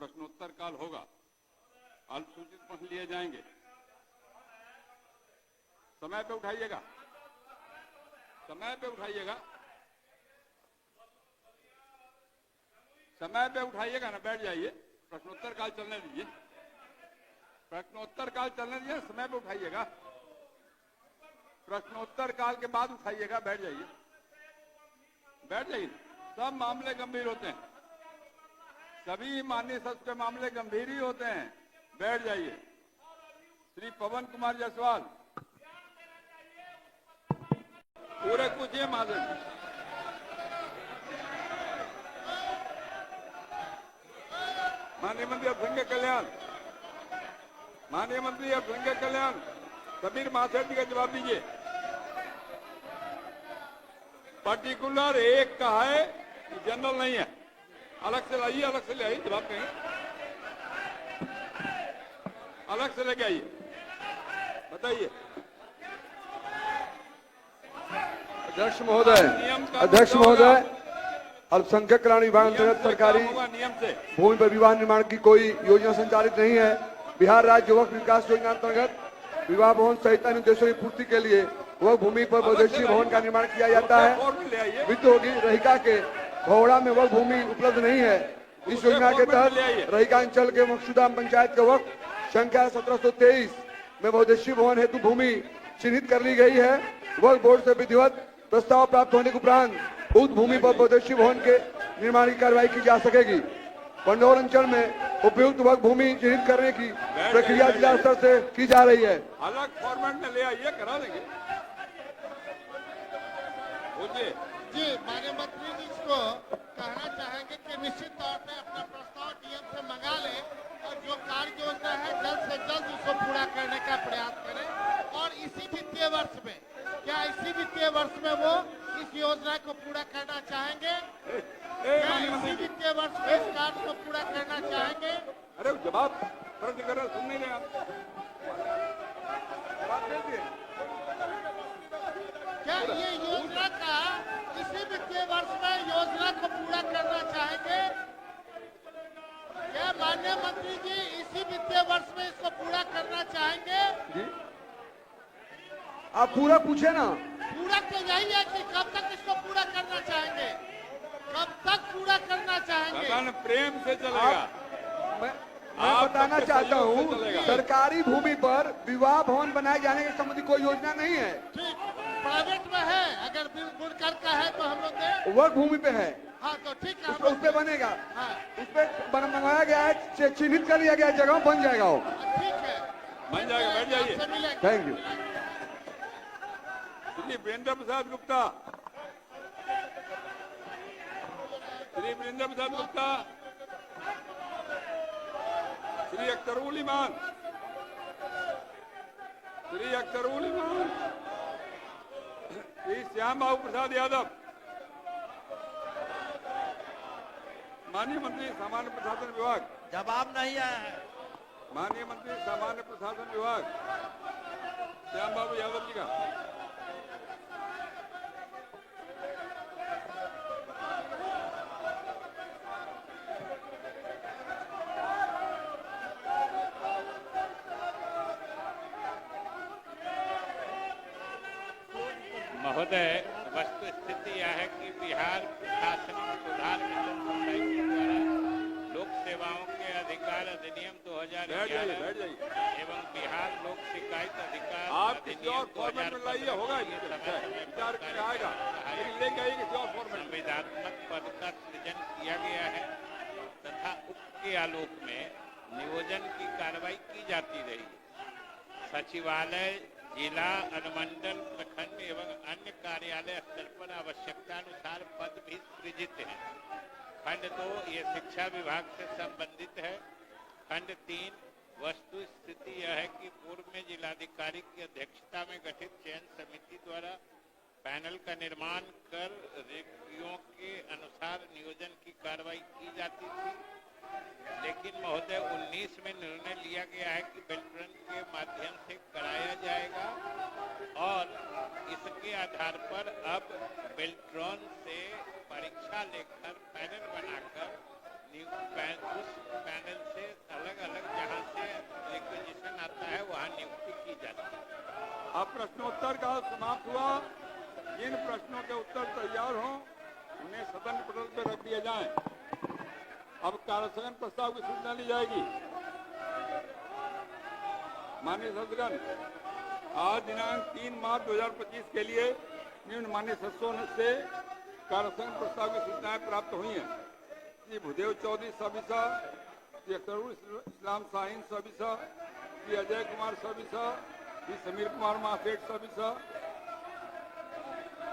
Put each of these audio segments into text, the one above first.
प्रश्नोत्तर काल होगा, अल्पसूचित प्रश्न लिए जाएंगे। समय पे उठाइएगा, समय पे उठाइएगा, समय पे उठाइएगा ना, बैठ जाइए। प्रश्नोत्तर काल चलने दीजिए, प्रश्नोत्तर काल चलने दीजिए, समय पे उठाइएगा। प्रश्नोत्तर काल के बाद उठाइएगा, बैठ जाइए, बैठ जाइए। सब मामले गंभीर होते हैं, सभी माननीय सदस्य के मामले गंभीर ही होते हैं। बैठ जाइए। श्री पवन कुमार जायसवाल, पूरे पूछिए महाजन। माननीय मंत्री अल्पसंख्यक कल्याण, माननीय मंत्री अल्पसंख्यक कल्याण समीर महासेठी का जवाब दीजिए। पर्टिकुलर एक का है कि जनरल नहीं है, अलग से लाइए, अलग से ले आइए, जवाब कहें अलग से लेके आइए, बताइए। अध्यक्ष महोदय, अल्पसंख्यक कल्याण विभाग अंतर्गत सरकारी नियम से भूमि पर विवाह निर्माण की कोई योजना संचालित नहीं है। बिहार राज्य वक्फ विकास योजना अंतर्गत विवाह भवन सहित अन्य उद्देश्यों की पूर्ति के लिए वक्फ भूमि पर बहुउद्देशीय भवन का निर्माण किया जाता है। वित्त होगी रहिका के भौड़ा में वक्फ भूमि उपलब्ध नहीं है। इस योजना के तहत रहिका अंचल के मकसूदा पंचायत के वक्फ संख्या 1723 में बहुउद्देशीय भवन हेतु भूमि चिन्हित कर ली गई है। वक्फ बोर्ड से विधिवत प्रस्ताव प्राप्त होने के उपरांत उक्त भूमि पर बहुउद्देशीय भवन के निर्माण की कार्रवाई की जा सकेगी। पंडौर अंचल में उपयुक्त वक्फ भूमि चिन्हित करने की प्रक्रिया जिला स्तर से की जा रही है। अलग फॉर्मेट में ले आइए, करा देंगे। जी माननीय मंत्री जी को कहना चाहेंगे कि निश्चित तौर पे अपना प्रस्ताव डीएम से मंगा ले और जो कार्य योजना है जल्द से जल्द उसको पूरा करने का प्रयास करें। और इसी वित्तीय वर्ष में, क्या इसी वित्तीय वर्ष में वो इस योजना को पूरा करना चाहेंगे? क्या इसी वित्तीय वर्ष में इस कार्य को पूरा करना चाहेंगे? अरे जवाब प्रश्न कर रहे, सुन नहीं रहे आप, जवाब दे दिए। क्या ये योजना का इसी वित्तीय वर्ष में योजना को पूरा करना चाहेंगे? क्या माननीय मंत्री जी इसी वित्तीय वर्ष में इसको पूरा करना चाहेंगे? जी आप पूरा पूछे ना। पूरा तो यही है कि कब तक इसको पूरा करना चाहेंगे, कब तक पूरा करना चाहेंगे? प्रेम से चलेगा। मैं बताना चाहता हूँ, सरकारी भूमि पर विवाह भवन बनाए जाने के संबंधी कोई योजना नहीं है। ठीक, प्राइवेट में है, अगर बुनकर का है तो हम लोग दे। वक्फ भूमि पे है। हाँ तो ठीक है, उस पे बनेगा। हाँ उस पे मंगाया गया है, चिन्हित कर लिया गया है, जगह बन जाएगा वो। ठीक है, बन जाएगा, बैठ जाइए। Thank you. श्री वीरेंद्र प्रसाद गुप्ता, श्री वीरेंद्र प्रसाद गुप्ता, श्री अख्तरुल ईमान, श्री अख्तरुल ईमान, श्री श्याम बाबू प्रसाद यादव, माननीय मंत्री सामान्य प्रशासन विभाग। जवाब नहीं आया है। माननीय मंत्री सामान्य प्रशासन विभाग श्याम बाबू यादव जी का। महोदय, वस्तु स्थिति यह है कि बिहार प्रशासनिक सुधार मिशन सोसाइटी द्वारा लोक सेवाओं के अधिकार अधिनियम 2011 एवं बिहार लोक शिकायत अधिकार आप किसी और फॉर्मेट में लाइए, होगा विचार आएगा, लेके आइए किसी और फॉर्मेट। संविधात्मक पद का सृजन किया गया है तथा उक्त के आलोक में नियोजन की कार्रवाई की जाती रही। सचिवालय, जिला, अनुमंडल, प्रखंड एवं अन्य कार्यालय स्तर पर आवश्यकता अनुसार पद भी सृजित हैं। खंड 2 ये शिक्षा विभाग से संबंधित है। खंड 3 वस्तु स्थिति यह है कि पूर्व में जिलाधिकारी की अध्यक्षता में गठित चयन समिति द्वारा पैनल का निर्माण कर रिक्तियों के अनुसार नियोजन की कार्रवाई की जाती थी। लेकिन महोदय 19 में निर्णय लिया गया है कि बेल्ट्रन के माध्यम से कराया जाएगा और इसके आधार पर अब बेल्ट्रॉन से परीक्षा लेकर पैनल बनाकर उस पैनल अब प्रश्नोत्तर का समाप्त हुआ। जिन प्रश्नों के उत्तर तैयार हों उन्हें सदन पटल पर रख दिए जाएं। अब कार्यस्थगन प्रस्ताव की सूचना ली जाएगी। माननीय सदस्यगण, आज दिनांक 3 मार्च 2025 के लिए निम्न माननीय सदस्यों से कार्यस्थगन प्रस्ताव की सूचनाएं प्राप्त हुई हैं। श्री भूदेव चौधरी सविसा, श्री अख्तरुल इस्लाम शाहीन सविसा, श्री अजय कुमार सविसा, श्री समीर कुमार माफेट सविसा,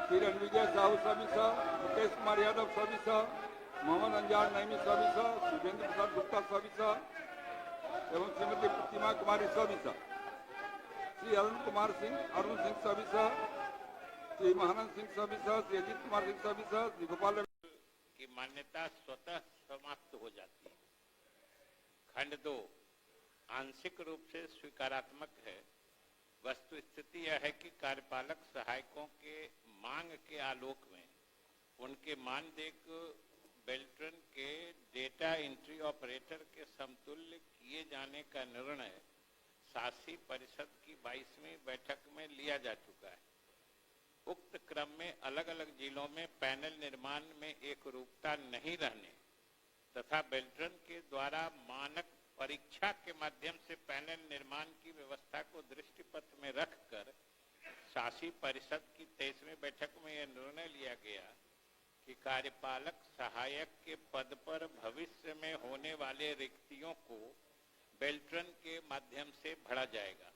श्री रणविजय साहू सविसा, मुकेश कुमार यादव सविसा, मोहम्मद अंजार नईमी सविसा, शिवेंद्र प्रसाद गुप्ता सविसा एवं श्रीमती प्रतिमा कुमारी सविसा, श्री अरुण सिंह सविसा, श्री महानंद सिंह सविसा, श्री अजीत कुमार सिंह सविसा, श्री गोपाल की मान्यता स्वतः समाप्त हो जाती है। खंड 2 आंशिक रूप से स्वीकारात्मक है। वस्तु स्थिति यह है कि कार्यपालक सहायकों के मांग के आलोक में उनके मानदेय को बेल्ट्रन के डेटा एंट्री ऑपरेटर के समतुल्य किए जाने का निर्णय शासी परिषद की 22वीं बैठक में लिया जा चुका है। उक्त क्रम में अलग अलग जिलों में पैनल निर्माण में एक रूपता नहीं रहने तथा बेल्ट्रन के द्वारा मानक परीक्षा के माध्यम से पैनल निर्माण की व्यवस्था को दृष्टिपथ में रखकर शासी परिषद की 23वीं बैठक में यह निर्णय लिया गया कि कार्यपालक सहायक के पद पर भविष्य में होने वाले रिक्तियों को बेल्ट्रन के माध्यम से भरा जाएगा।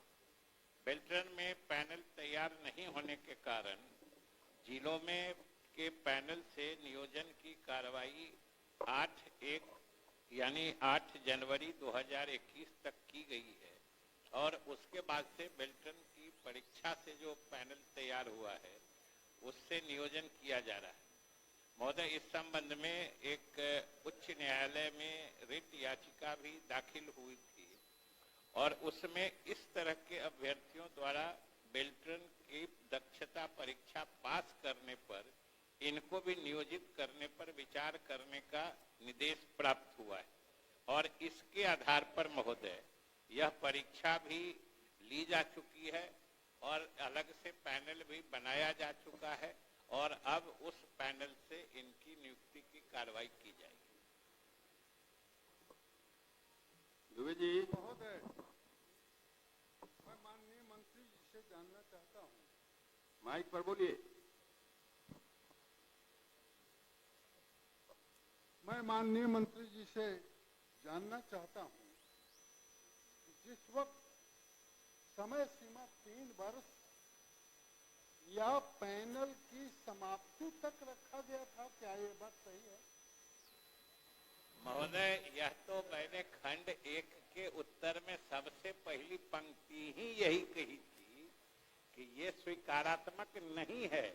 बेल्ट्रन में पैनल तैयार नहीं होने के कारण जिलों में के पैनल से नियोजन की कार्रवाई 8 जनवरी 2021 तक की गई है और उसके बाद से बेल्ट्रन की परीक्षा से जो पैनल तैयार हुआ है उससे नियोजन किया जा रहा है। महोदय, इस संबंध में एक उच्च न्यायालय में रिट याचिका भी दाखिल हुई थी और उसमें इस तरह के अभ्यर्थियों द्वारा बेल्ट्रन की दक्षता परीक्षा पास करने पर इनको भी नियोजित करने पर विचार करने का निर्देश प्राप्त हुआ है और इसके आधार पर महोदय यह परीक्षा भी ली जा चुकी है और अलग से पैनल भी बनाया जा चुका है और अब उस पैनल से इनकी नियुक्ति की कार्रवाई की जाएगी। दुबे जी। महोदय, मैं माननीय मंत्री जी से जानना चाहता हूं। माइक पर बोलिए। मैं माननीय मंत्री जी से जानना चाहता हूं कि जिस वक्त समय सीमा 3 वर्ष या पैनल की समाप्ति तक रखा गया था, क्या ये बात सही है? महोदय, यह तो मैंने खंड 1 के उत्तर में सबसे पहली पंक्ति ही यही कही थी कि ये स्वीकारात्मक नहीं है।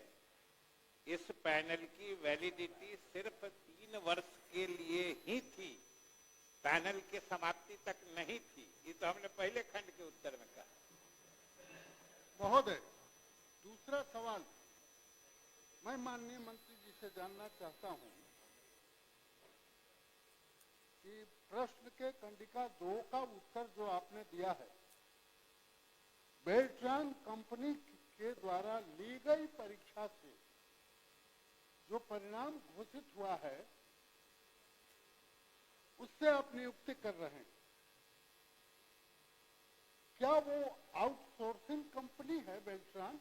इस पैनल की वैलिडिटी सिर्फ 3 वर्ष के लिए ही थी, पैनल के समाप्ति तक नहीं थी। ये तो हमने पहले खंड के उत्तर में कहा। महोदय, दूसरा सवाल मैं माननीय मंत्री जी से जानना चाहता हूं कि प्रश्न के कंडिका 2 का उत्तर जो आपने दिया है, बेल्ट्रन कंपनी के द्वारा ली गई परीक्षा से जो परिणाम घोषित हुआ है उससे आप नियुक्ति कर रहे हैं। क्या वो आउटसोर्सिंग कंपनी है बेल्ट्रन?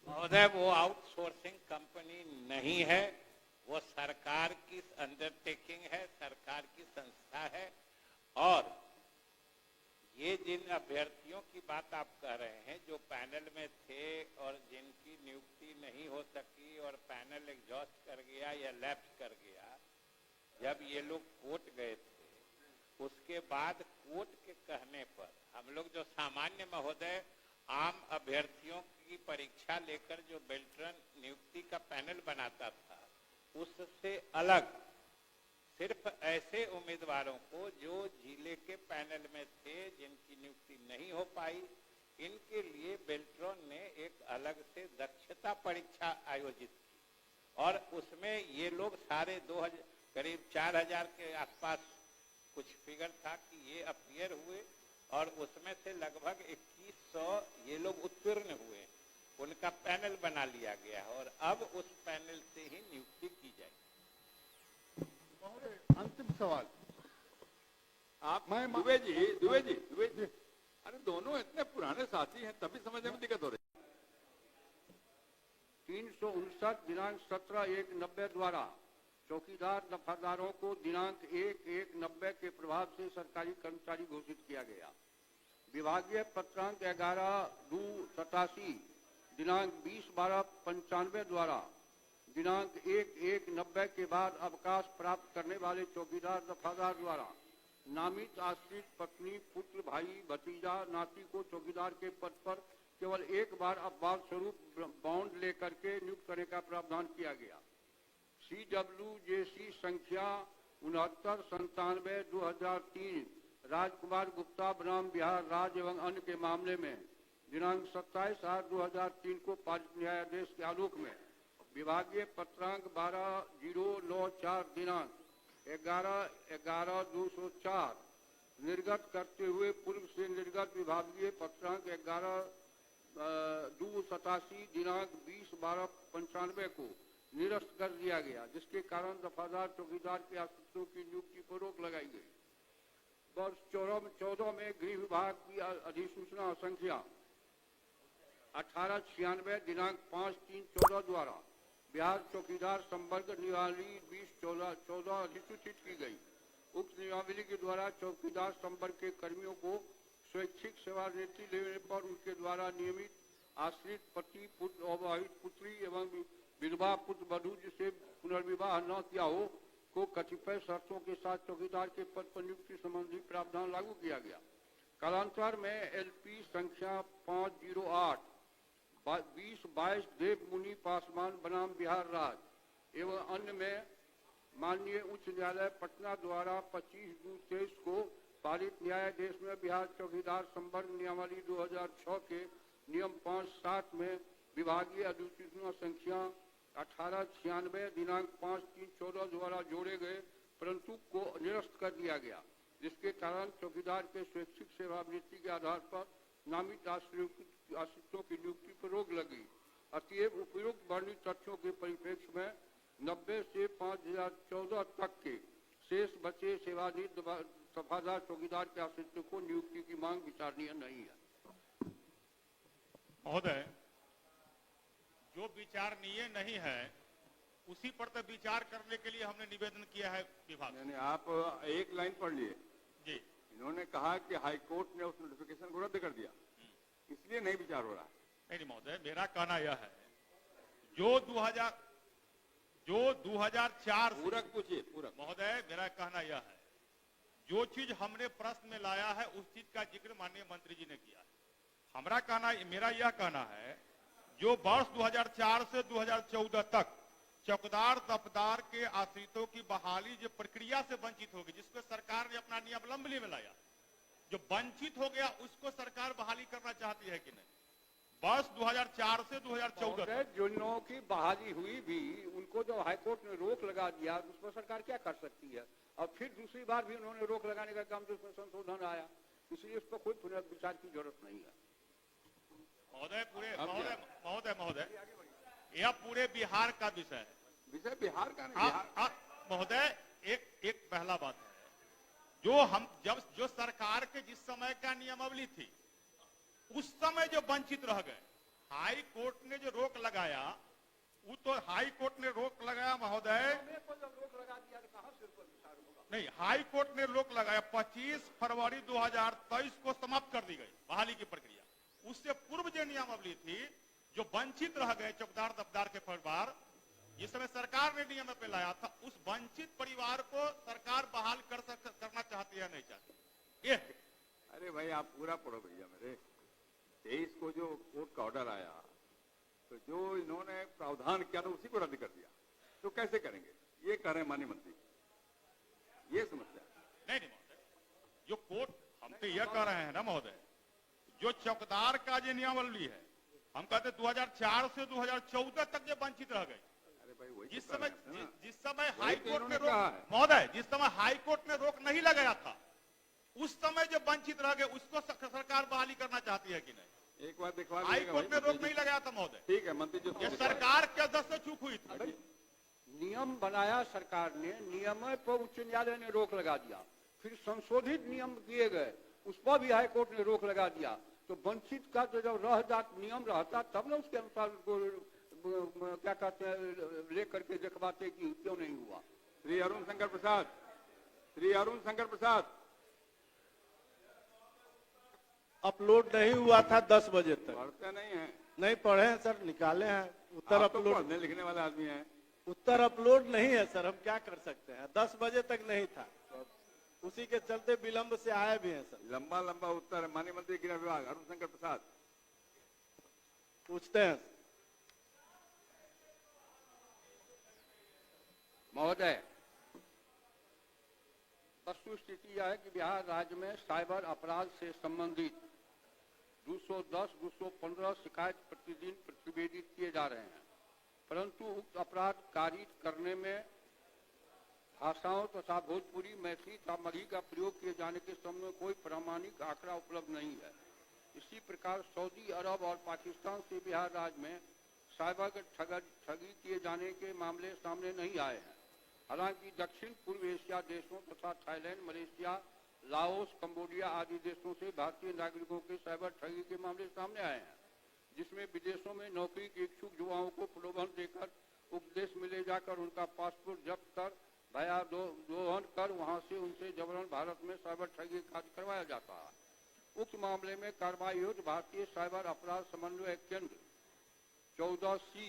महोदय, वो आउटसोर्सिंग कंपनी नहीं है, वो सरकार की अंडरटेकिंग है, सरकार की संस्था है। और ये जिन अभ्यर्थियों की बात आप कह रहे हैं जो पैनल में थे और जिनकी नियुक्ति नहीं हो सकी और पैनल एग्जॉस्ट कर गया या लैप्स कर गया, जब ये लोग कोर्ट गए थे उसके बाद कोर्ट के कहने पर हम लोग जो सामान्य महोदय आम अभ्यर्थियों की परीक्षा लेकर जो बेल्ट्रन नियुक्ति का पैनल बनाता था उससे अलग सिर्फ ऐसे उम्मीदवारों को जो जिले के पैनल में थे जिनकी नियुक्ति नहीं हो पाई, इनके लिए बेल्ट्रन ने एक अलग से दक्षता परीक्षा आयोजित की और उसमें ये लोग सारे करीब 4000 के आसपास कुछ फिगर था कि ये अपीयर हुए और उसमें से लगभग 2100 ये लोग उत्तीर्ण हुए, उनका पैनल बना लिया गया है और अब उस पैनल से ही नियुक्ति की जाएगी। महोदय, अंतिम सवाल। आप मैं- दुबे जी अरे दोनों इतने पुराने साथी हैं तभी समझने में दिक्कत हो रही है। 359 दिनांक 17/1/90 द्वारा चौकीदार दफादारों को दिनांक 1/1/90 के प्रभाव से सरकारी कर्मचारी घोषित किया गया। विभागीय पत्रांक 11/2/87 दिनांक 20/12/95 द्वारा दिनांक 1/1/90 के बाद अवकाश प्राप्त करने वाले चौकीदार दफादार द्वारा नामित आश्रित पत्नी, पुत्र, भाई, भतीजा, नाती को चौकीदार के पद पर केवल एक बार अपवाद स्वरूप बॉन्ड लेकर के नियुक्त करने का प्रावधान किया गया। CWJC संख्या 6997/2003 राजकुमार गुप्ता बनाम बिहार राज्य एवं अन्य के मामले में दिनांक 27/8/2003 को पारित न्यायाधीश के आलोक में विभागीय पत्रांक 12/094 दिनांक 11/11/204 निर्गत करते हुए पूर्व से निर्गत विभागीय पत्रांक 11/2/87 दिनांक 20/12/95 को निरस्त कर दिया गया, जिसके कारण दफादार चौकीदार के आश्रितों की नियुक्ति पर रोक लगाई गई। वर्ष 14 में गृह विभाग की अधिसूचना संख्या 1896 दिनांक 5/3/14 द्वारा बिहार चौकीदार संवर्ग नियमावली 2014 अधिसूचित की गई। उक्त नियमावली के द्वारा चौकीदार संवर्ग के कर्मियों को स्वैच्छिक सेवानिवृत्ति लेने पर उनके द्वारा नियमित आश्रित पति, पुत्र, अविवाहित पुत्री एवं विधवा पुत्र वधू जिसे पुनर्विवाह न किया हो को कतिपय शर्तों के साथ चौकीदार के पद पर नियुक्ति संबंधी प्रावधान लागू किया गया। कालांतर में LP संख्या 508/2022 देव मुनि पासवान बनाम बिहार राज्य एवं अन्य में माननीय उच्च न्यायालय पटना द्वारा 25 जून 2023 को पारित न्यायाधीश में बिहार चौकीदार संवर्ग नियमावली 2006 के नियम 5/7 में विभागीय अधिसूचना संख्या 1896 दिनांक 5/3/14 द्वारा जोड़े गए परंतु को निरस्त कर दिया गया, जिसके कारण चौकीदार के स्वैच्छिक सेवानिवृत्ति के आधार पर नामित आश्रितों की नियुक्ति पर रोक लगी। अतएव उपयुक्त वर्णित तथ्यों के परिप्रेक्ष्य में 90 से 2014 तक के शेष बचे सेवानिवृत्त दफादार चौकीदार के आश्रितों को नियुक्ति की मांग विचारणीय नहीं है। महोदय, जो विचारणीय नहीं है उसी पर तो विचार करने के लिए हमने निवेदन किया है विभाग से। नहीं, आप एक लाइन पढ़ लिए जी। इन्होंने कहा कि हाई कोर्ट ने उस नोटिफिकेशन को रद्द कर दिया, इसलिए नहीं विचार हो रहा है। नहीं महोदय, मेरा कहना यह है जो 2004 पूरक पूछिए, पूरक। महोदय, मेरा कहना यह है जो चीज हमने प्रश्न में लाया है उस चीज का जिक्र माननीय मंत्री जी ने किया है। मेरा यह कहना है जो वर्ष 2004 से 2014 तक चौकीदार दफदार के आश्रितों की बहाली जो प्रक्रिया से वंचित होगी, जिसको सरकार ने अपना नियमावली में लाया, जो वंचित हो गया उसको सरकार बहाली करना चाहती है कि नहीं? वर्ष 2004 से 2014 तक जिन लोगों की बहाली हुई भी उनको जब हाईकोर्ट ने रोक लगा दिया तो उस पर सरकार क्या कर सकती है? और फिर दूसरी बार भी उन्होंने रोक लगाने का काम, तो उसमें संशोधन आया, इसलिए उस पर कोई पुनर्विचार की जरूरत नहीं है। महोदय, यह पूरे बिहार का विषय है। विषय बिहार का नहीं। महोदय, एक पहला बात है जो सरकार के जिस समय का नियमावली थी उस समय जो वंचित रह गए, हाई कोर्ट ने जो रोक लगाया, वो तो हाई कोर्ट ने रोक लगाया महोदय, नहीं, हाई कोर्ट ने रोक लगाया 25 फरवरी 2023 को समाप्त कर दी गई बहाली की प्रक्रिया। उससे पूर्व जो नियमावली थी, जो वंचित रह गए चौकीदार दफदार के परिवार, जिस समय सरकार ने नियम पे लाया था, उस वंचित परिवार को सरकार बहाल करना चाहती है नहीं चाहती? ये अरे भाई आप पूरा पढ़ो भैया मेरे। 23 को जो कोर्ट का ऑर्डर आया तो जो इन्होंने प्रावधान किया था उसी को रद्द कर दिया, तो कैसे करेंगे? ये कह रहे हैं माननीय मंत्री, ये समस्या नहीं महोदय, जो कोर्ट हम तो यह कह रहे हैं ना महोदय, जो चौकीदार का जो नियमावली है, हम कहते 2004 से 2014 तक जो वंचित रह गए, जिस समय हाई कोर्ट ने रोक, महोदय, जिस समय हाई कोर्ट ने रोक नहीं लगाया था उस समय जो वंचित रह गए उसको सरकार बहाली करना चाहती है कि नहीं? एक बार दिखवा हाई दीजिएगा कोर्ट भाई, ने रोक नहीं लगाया था महोदय। ठीक है मंत्री जी, ये सरकार के दस से चूक हुई थी। नियम बनाया सरकार ने, नियम पर उच्च न्यायालय ने रोक लगा दिया, फिर संशोधित नियम किए गए, उस पर भी हाई कोर्ट ने रोक लगा दिया। तो वंचित का तो जब नियम रहता तब ना उसके अनुसार क्या कहते हैं लेकर के दिखवाते कि क्यों नहीं हुआ। श्री अरुण शंकर प्रसाद, श्री अरुण शंकर प्रसाद, अपलोड नहीं हुआ था 10 बजे तक। पढ़ते नहीं है? नहीं पढ़े हैं सर, निकाले हैं उत्तर आप तो अपलोड। पढ़ने लिखने वाले आदमी हैं। उत्तर अपलोड नहीं है सर, हम क्या कर सकते हैं, 10 बजे तक नहीं था, उसी के चलते विलंब से आए भी हैं सर। लंबा लंबा उत्तर है। माननीय मंत्री गृह विभाग अरुण शंकर प्रसाद, पूछते हैं। महोदय, वस्तु स्थिति यह है कि बिहार राज्य में साइबर अपराध से संबंधित 210, 215 शिकायत प्रतिदिन प्रतिवेदित किए जा रहे हैं, परंतु उक्त अपराध कारित करने में भाषाओं तथा भोजपुरी, मैथिली तथा मगही का प्रयोग किए जाने के संबंध में कोई प्रामाणिक आंकड़ा उपलब्ध नहीं है। इसी प्रकार सऊदी अरब और पाकिस्तान से बिहार राज्य में साइबर ठगी किए जाने के मामले सामने नहीं आए हैं। हालांकि दक्षिण पूर्व एशिया देशों तथा थाईलैंड, मलेशिया, लाओस, कंबोडिया आदि देशों से भारतीय नागरिकों के साइबर ठगी के मामले सामने आए हैं, जिसमें विदेशों में नौकरी के इच्छुक युवाओं को प्रलोभन देकर उपदेश में ले जाकर उनका पासपोर्ट जब्त कर भया दोहन कर वहां से उनसे जबरन भारत में साइबर ठगी कार्य करवाया जाता है। उक्त मामले में कार्रवाई हेतु भारतीय साइबर अपराध समन्वय केंद्र 14C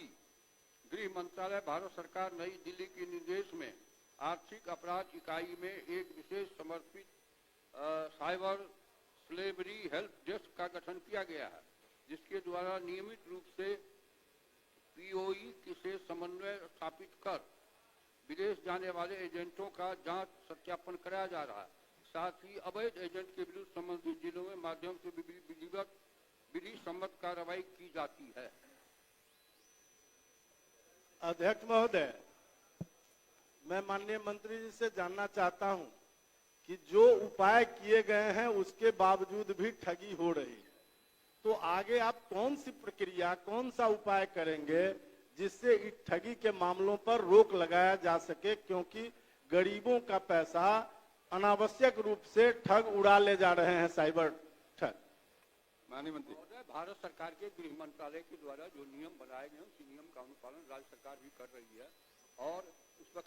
गृह मंत्रालय, भारत सरकार, नई दिल्ली के निर्देश में आर्थिक अपराध इकाई में एक विशेष समर्पित साइबर स्लेवरी हेल्प डेस्क का गठन किया गया है, जिसके द्वारा नियमित रूप से पीओई से समन्वय स्थापित कर विदेश जाने वाले एजेंटों का जांच सत्यापन कराया जा रहा है। साथ ही अवैध एजेंट के विरुद्ध संबंधित जिलों में माध्यम से विधि सम्मत कार्रवाई की जाती है। अध्यक्ष महोदय, मैं माननीय मंत्री जी से जानना चाहता हूं कि जो उपाय किए गए हैं उसके बावजूद भी ठगी हो रही है, तो आगे आप कौन सी प्रक्रिया, कौन सा उपाय करेंगे जिससे इस ठगी के मामलों पर रोक लगाया जा सके, क्योंकि गरीबों का पैसा अनावश्यक रूप से ठग उड़ा ले जा रहे हैं साइबर ठग। माननीय मंत्री, भारत सरकार के गृह मंत्रालय के द्वारा जो नियम बनाए गए हैं उसी नियम का अनुपालन राज्य सरकार भी कर रही है और उस पर